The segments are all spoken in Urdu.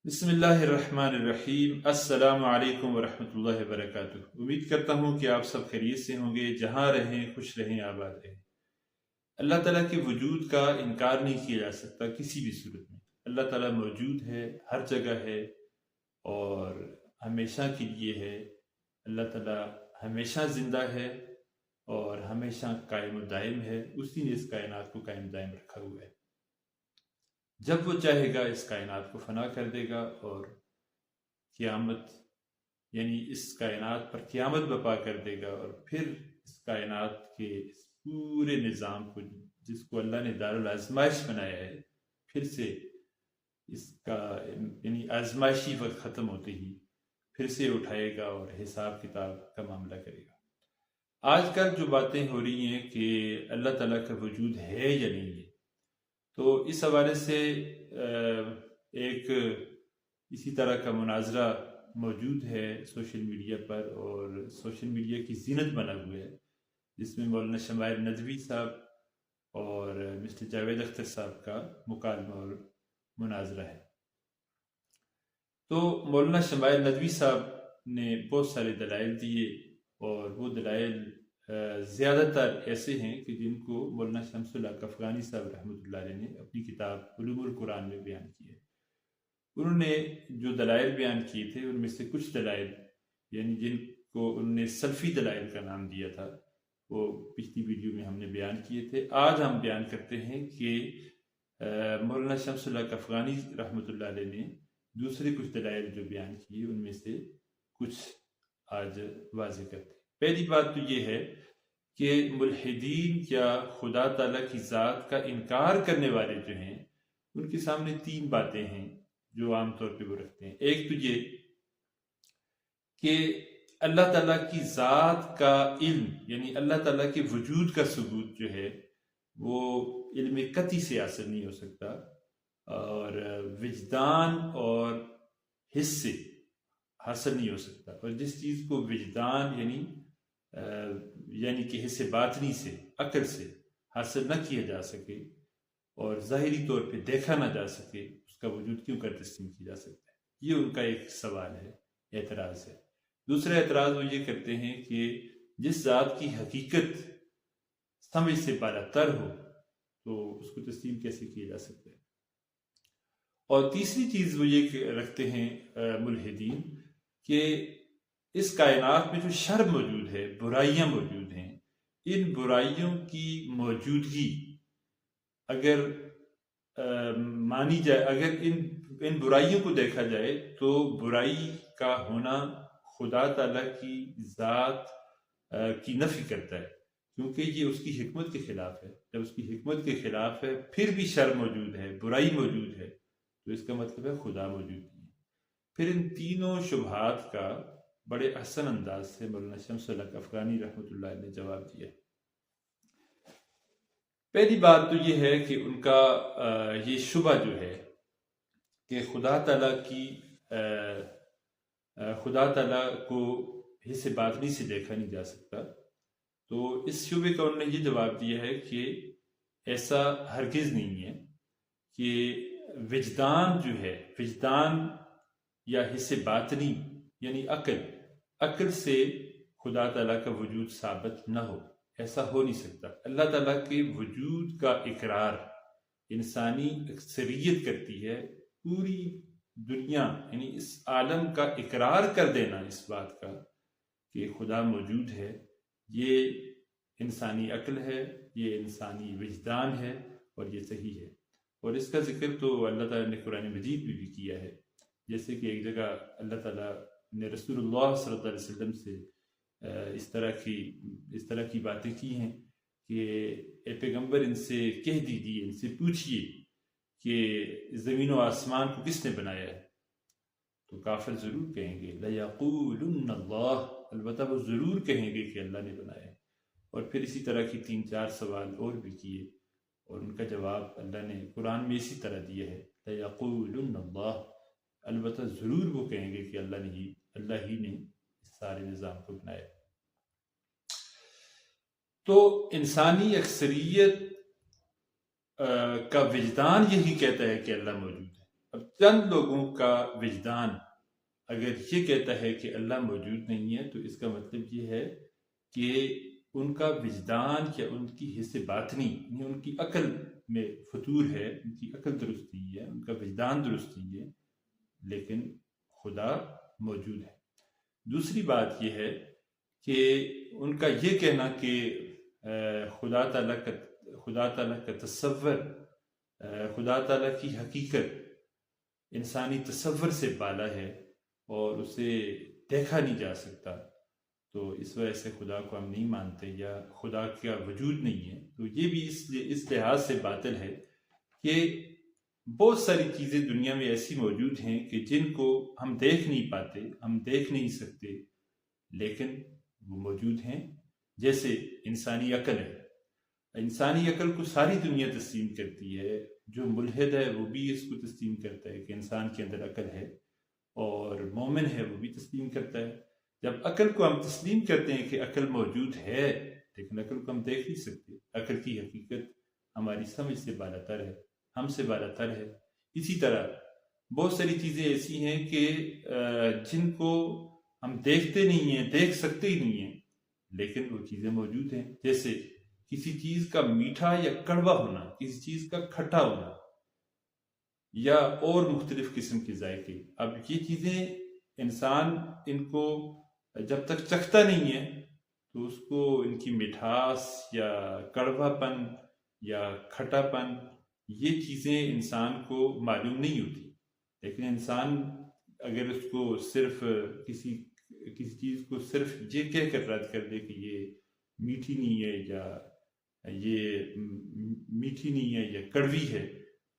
بسم اللہ الرحمن الرحیم۔ السلام علیکم ورحمۃ اللہ وبرکاتہ۔ امید کرتا ہوں کہ آپ سب خیریت سے ہوں گے، جہاں رہیں خوش رہیں آباد رہیں۔ اللہ تعالیٰ کے وجود کا انکار نہیں کیا جا سکتا کسی بھی صورت میں۔ اللہ تعالیٰ موجود ہے، ہر جگہ ہے اور ہمیشہ کے لیے ہے۔ اللہ تعالیٰ ہمیشہ زندہ ہے اور ہمیشہ قائم و دائم ہے۔ اسی نے اس کائنات کو قائم دائم رکھا ہوا ہے۔ جب وہ چاہے گا اس کائنات کو فنا کر دے گا اور قیامت یعنی اس کائنات پر قیامت برپا کر دے گا، اور پھر اس کائنات کے اس پورے نظام کو جس کو اللہ نے دارالآزمائش بنایا ہے، پھر سے اس کا یعنی آزمائشی وقت ختم ہوتے ہی پھر سے اٹھائے گا اور حساب کتاب کا معاملہ کرے گا۔ آج کل جو باتیں ہو رہی ہیں کہ اللہ تعالیٰ کا وجود ہے یا نہیں ہے، تو اس حوالے سے ایک اسی طرح کا مناظرہ موجود ہے سوشل میڈیا پر، اور سوشل میڈیا کی زینت بنا ہوا ہے، جس میں مولانا شمائل ندوی صاحب اور مسٹر جاوید اختر صاحب کا مکالمہ اور مناظرہ ہے۔ تو مولانا شمائل ندوی صاحب نے بہت سارے دلائل دیے، اور وہ دلائل زیادہ تر ایسے ہیں کہ جن کو مولانا شمس الحق افغانی صاحب رحمۃ اللہ علیہ نے اپنی کتاب علوم القرآن میں بیان کیے۔ انہوں نے جو دلائل بیان کیے تھے ان میں سے کچھ دلائل یعنی جن کو انہوں نے سلفی دلائل کا نام دیا تھا، وہ پچھلی ویڈیو میں ہم نے بیان کیے تھے۔ آج ہم بیان کرتے ہیں کہ مولانا شمس الحق افغانی رحمۃ اللہ علیہ نے دوسرے کچھ دلائل جو بیان کیے ان میں سے کچھ آج واضح کرتے ہیں۔ پہلی بات تو یہ ہے کہ ملحدین یا خدا تعالیٰ کی ذات کا انکار کرنے والے جو ہیں، ان کے سامنے تین باتیں ہیں جو عام طور پہ وہ رکھتے ہیں۔ ایک تو یہ کہ اللہ تعالیٰ کی ذات کا علم یعنی اللہ تعالیٰ کے وجود کا ثبوت جو ہے وہ علم قطعی سے حاصل نہیں ہو سکتا، اور وجدان اور حس سے حاصل نہیں ہو سکتا۔ اور جس چیز کو وجدان یعنی کہ حس باطنی سے، عقل سے حاصل نہ کیا جا سکے اور ظاہری طور پہ دیکھا نہ جا سکے، اس کا وجود کیوں کر تسلیم کیا جا سکتا ہے؟ یہ ان کا ایک سوال ہے، اعتراض ہے۔ دوسرا اعتراض وہ یہ کرتے ہیں کہ جس ذات کی حقیقت سمجھ سے بالا تر ہو تو اس کو تسلیم کیسے کیا جا سکتا ہے؟ اور تیسری چیز وہ یہ رکھتے ہیں ملحدین کہ اس کائنات میں جو شر موجود ہے، برائیاں موجود ہیں، ان برائیوں کی موجودگی اگر مانی جائے، اگر ان برائیوں کو دیکھا جائے تو برائی کا ہونا خدا تعالیٰ کی ذات کی نفی کرتا ہے، کیونکہ یہ اس کی حکمت کے خلاف ہے۔ جب اس کی حکمت کے خلاف ہے پھر بھی شر موجود ہے، برائی موجود ہے، تو اس کا مطلب ہے خدا موجود نہیں ہے۔ پھر ان تینوں شبہات کا بڑے احسن انداز سے مولانا شمس الحق افغانی رحمۃ اللہ نے جواب دیا۔ پہلی بات تو یہ ہے کہ ان کا یہ شبہ جو ہے کہ خدا تعالیٰ کو حس باطنی سے دیکھا نہیں جا سکتا، تو اس شبے کا انہوں نے یہ جواب دیا ہے کہ ایسا ہرگز نہیں ہے کہ وجدان جو ہے، وجدان یا حس باطنی یعنی عقل سے خدا تعالیٰ کا وجود ثابت نہ ہو، ایسا ہو نہیں سکتا۔ اللہ تعالیٰ کے وجود کا اقرار انسانی اکثریت کرتی ہے، پوری دنیا یعنی اس عالم کا اقرار کر دینا اس بات کا کہ خدا موجود ہے، یہ انسانی عقل ہے، یہ انسانی وجدان ہے، اور یہ صحیح ہے۔ اور اس کا ذکر تو اللہ تعالیٰ نے قرآن مجید میں بھی کیا ہے، جیسے کہ ایک جگہ اللہ تعالیٰ نے رسول اللہ صلی اللہ علیہ وسلم سے اس طرح کی باتیں کی ہیں کہ اے پیغمبر ان سے کہہ دیجیے، ان سے پوچھئے کہ زمین و آسمان کو کس نے بنایا ہے؟ تو کافر ضرور کہیں گے لَيَقُولُنَّ اللَّهُ، البتہ وہ ضرور کہیں گے کہ اللہ نے بنایا ہے۔ اور پھر اسی طرح کی 3-4 سوال اور بھی کیے، اور ان کا جواب اللہ نے قرآن میں اسی طرح دیا ہے لَيَقُولُنَّ اللَّهُ، البتہ ضرور وہ کہیں گے کہ اللہ ہی نے اس سارے نظام کو بنایا۔ تو انسانی اکثریت کا وجدان یہی کہتا ہے کہ اللہ موجود ہے، اب چند لوگوں کا وجدان اگر یہ کہتا ہے کہ اللہ موجود نہیں ہے، تو اس کا مطلب یہ ہے کہ ان کا وجدان یا ان کی حس باطنی، یعنی ان کی عقل میں فطور ہے، ان کی عقل درست نہیں ہے، ان کا وجدان درست نہیں ہے، لیکن خدا موجود ہے۔ دوسری بات یہ ہے کہ ان کا یہ کہنا کہ خدا تعالیٰ کا تصور، خدا تعالیٰ کی حقیقت انسانی تصور سے بالا ہے اور اسے دیکھا نہیں جا سکتا، تو اس وجہ سے خدا کو ہم نہیں مانتے یا خدا کا وجود نہیں ہے۔ تو یہ بھی اس لحاظ سے باطل ہے کہ بہت ساری چیزیں دنیا میں ایسی موجود ہیں کہ جن کو ہم دیکھ نہیں پاتے، ہم دیکھ نہیں سکتے، لیکن وہ موجود ہیں۔ جیسے انسانی عقل ہے، انسانی عقل کو ساری دنیا تسلیم کرتی ہے، جو ملحد ہے وہ بھی اس کو تسلیم کرتا ہے کہ انسان کے اندر عقل ہے، اور مومن ہے وہ بھی تسلیم کرتا ہے۔ جب عقل کو ہم تسلیم کرتے ہیں کہ عقل موجود ہے، لیکن عقل کو ہم دیکھ نہیں سکتے، عقل کی حقیقت ہماری سمجھ سے بالاتر ہے، ہم سے بالاتر ہے۔ اسی طرح بہت ساری چیزیں ایسی ہیں کہ جن کو ہم دیکھتے نہیں ہیں، دیکھ سکتے ہی نہیں ہیں، لیکن وہ چیزیں موجود ہیں۔ جیسے کسی چیز کا میٹھا یا کڑوا ہونا، کسی چیز کا کھٹا ہونا، یا اور مختلف قسم کے ذائقے۔ اب یہ چیزیں انسان ان کو جب تک چکھتا نہیں ہے تو اس کو ان کی مٹھاس یا کڑوا پن یا کھٹا پن، یہ چیزیں انسان کو معلوم نہیں ہوتی۔ لیکن انسان اگر اس کو صرف کسی چیز کو صرف یہ کہہ کر رد کر دے کہ یہ میٹھی نہیں ہے یا یہ میٹھی نہیں ہے یا کڑوی ہے،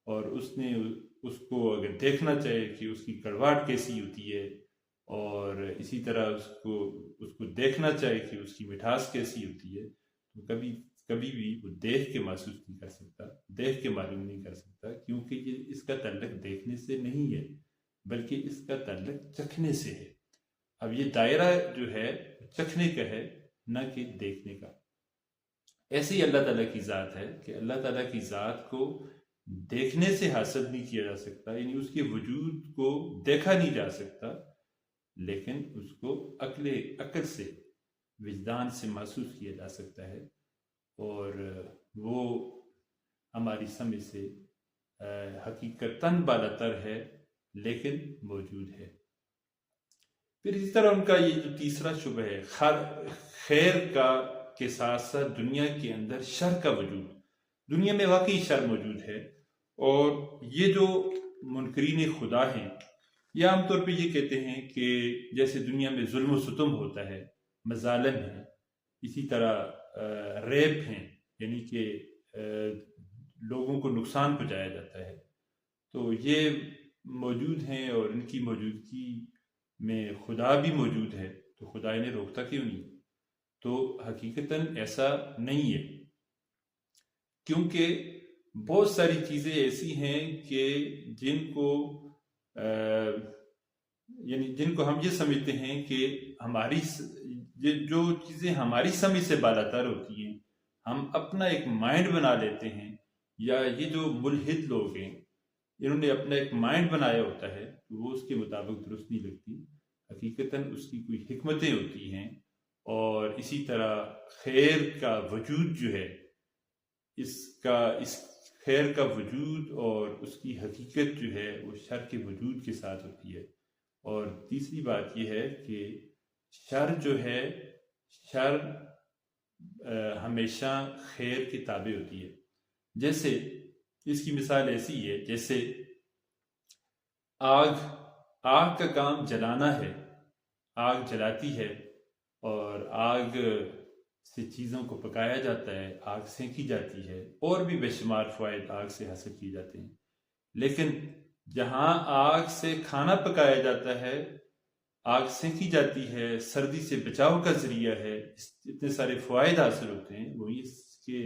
اور اس کو اگر دیکھنا چاہے کہ اس کی کڑواہٹ کیسی ہوتی ہے، اور اسی طرح اس کو دیکھنا چاہے کہ اس کی مٹھاس کیسی ہوتی ہے، تو کبھی بھی وہ دیکھ کے محسوس نہیں کر سکتا، دیکھ کے معلوم نہیں کر سکتا، کیونکہ یہ اس کا تعلق دیکھنے سے نہیں ہے، بلکہ اس کا تعلق چکھنے سے ہے۔ اب یہ دائرہ جو ہے چکھنے کا ہے، نہ کہ دیکھنے کا۔ ایسے ہی اللہ تعالیٰ کی ذات ہے کہ اللہ تعالیٰ کی ذات کو دیکھنے سے حاصل نہیں کیا جا سکتا، یعنی اس کے وجود کو دیکھا نہیں جا سکتا، لیکن اس کو عقل سے، وجدان سے محسوس کیا جا سکتا ہے، اور وہ ہماری سمجھ سے حقیقتاً بالاتر ہے، لیکن موجود ہے۔ پھر اسی طرح ان کا یہ جو تیسرا شبہ ہے، خیر کے ساتھ ساتھ دنیا کے اندر شر کا وجود، دنیا میں واقعی شر موجود ہے، اور یہ جو منکرین خدا ہیں یہ عام طور پہ یہ کہتے ہیں کہ جیسے دنیا میں ظلم و ستم ہوتا ہے، مظالم ہیں، اسی طرح ریپ ہیں، یعنی کہ لوگوں کو نقصان پہنچایا جاتا ہے، تو یہ موجود ہیں، اور ان کی موجودگی میں خدا بھی موجود ہے، تو خدا انہیں روکتا کیوں نہیں؟ تو حقیقتاً ایسا نہیں ہے، کیونکہ بہت ساری چیزیں ایسی ہیں کہ جن کو ہم یہ سمجھتے ہیں کہ جو چیزیں ہماری سمجھ سے بالاتر ہوتی ہیں، ہم اپنا ایک مائنڈ بنا لیتے ہیں، یا یہ جو ملحد لوگ ہیں انہوں نے اپنا ایک مائنڈ بنایا ہوتا ہے، وہ اس کے مطابق درست نہیں لگتی، حقیقتاً اس کی کوئی حکمتیں ہوتی ہیں، اور اسی طرح خیر کا وجود جو ہے، اس خیر کا وجود اور اس کی حقیقت جو ہے وہ شر کے وجود کے ساتھ ہوتی ہے۔ اور تیسری بات یہ ہے کہ شر جو ہے، شر ہمیشہ خیر کے تابع ہوتی ہے۔ جیسے اس کی مثال ایسی ہے، جیسے آگ کا کام جلانا ہے، آگ جلاتی ہے، اور آگ سے چیزوں کو پکایا جاتا ہے، آگ سینکی جاتی ہے، اور بھی بے شمار فوائد آگ سے حاصل کیے جاتے ہیں، لیکن جہاں آگ سے کھانا پکایا جاتا ہے، آگ سینکی جاتی ہے، سردی سے بچاؤ کا ذریعہ ہے، اتنے سارے فوائد حاصل ہوتے ہیں، وہی اس کے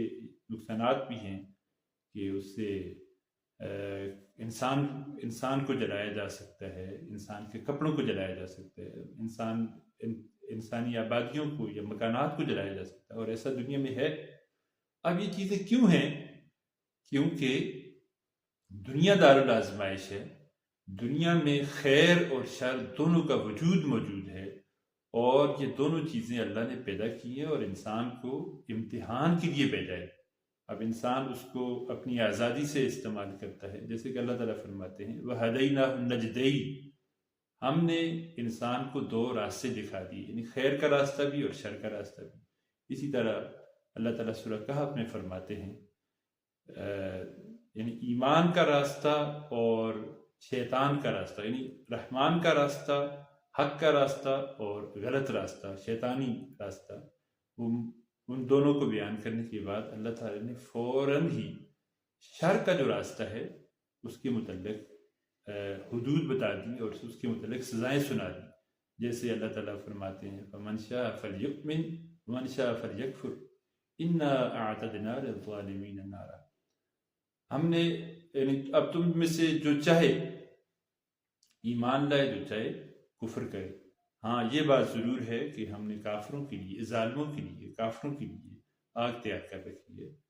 نقصانات بھی ہیں کہ اس سے انسان کو جلایا جا سکتا ہے، انسان کے کپڑوں کو جلایا جا سکتا ہے، انسانی آبادیوں کو یا مکانات کو جلایا جا سکتا ہے، اور ایسا دنیا میں ہے۔ اب یہ چیزیں کیوں ہیں؟ کیونکہ دنیا دار الازمائش ہے، دنیا میں خیر اور شر دونوں کا وجود موجود ہے، اور یہ دونوں چیزیں اللہ نے پیدا کی ہیں اور انسان کو امتحان کے لیے بھیجا ہے۔ اب انسان اس کو اپنی آزادی سے استعمال کرتا ہے، جیسے کہ اللہ تعالیٰ فرماتے ہیں وَهَدَيْنَاهُ النَّجْدَيْنِ، ہم نے انسان کو دو راستے دکھا دیے، یعنی خیر کا راستہ بھی اور شر کا راستہ بھی۔ اسی طرح اللہ تعالیٰ سورہ کہف میں فرماتے ہیں یعنی ایمان کا راستہ اور شیطان کا راستہ، یعنی رحمان کا راستہ، حق کا راستہ اور غلط راستہ، شیطانی راستہ، ان دونوں کو بیان کرنے کے بعد اللہ تعالیٰ نے فوراً ہی شر کا جو راستہ ہے اس کے متعلق حدود بتا دی اور اس کے متعلق سزائیں سنا دی، جیسے اللہ تعالیٰ فرماتے ہیں فَمَنْ شَاءَ فَلْيُؤْمِنْ وَمَنْ شَاءَ فَلْيَكْفُرْ إِنَّا أَعْتَدْنَا لِلظَّالِمِينَ نَارًا۔ ہم نے یعنی اب تم میں سے جو چاہے ایمان لائے، جو چاہے کفر کرے۔ ہاں یہ بات ضرور ہے کہ ہم نے کافروں کے لیے، ظالموں کے لیے، کافروں کے لیے آگ تیار کر رکھی ہے۔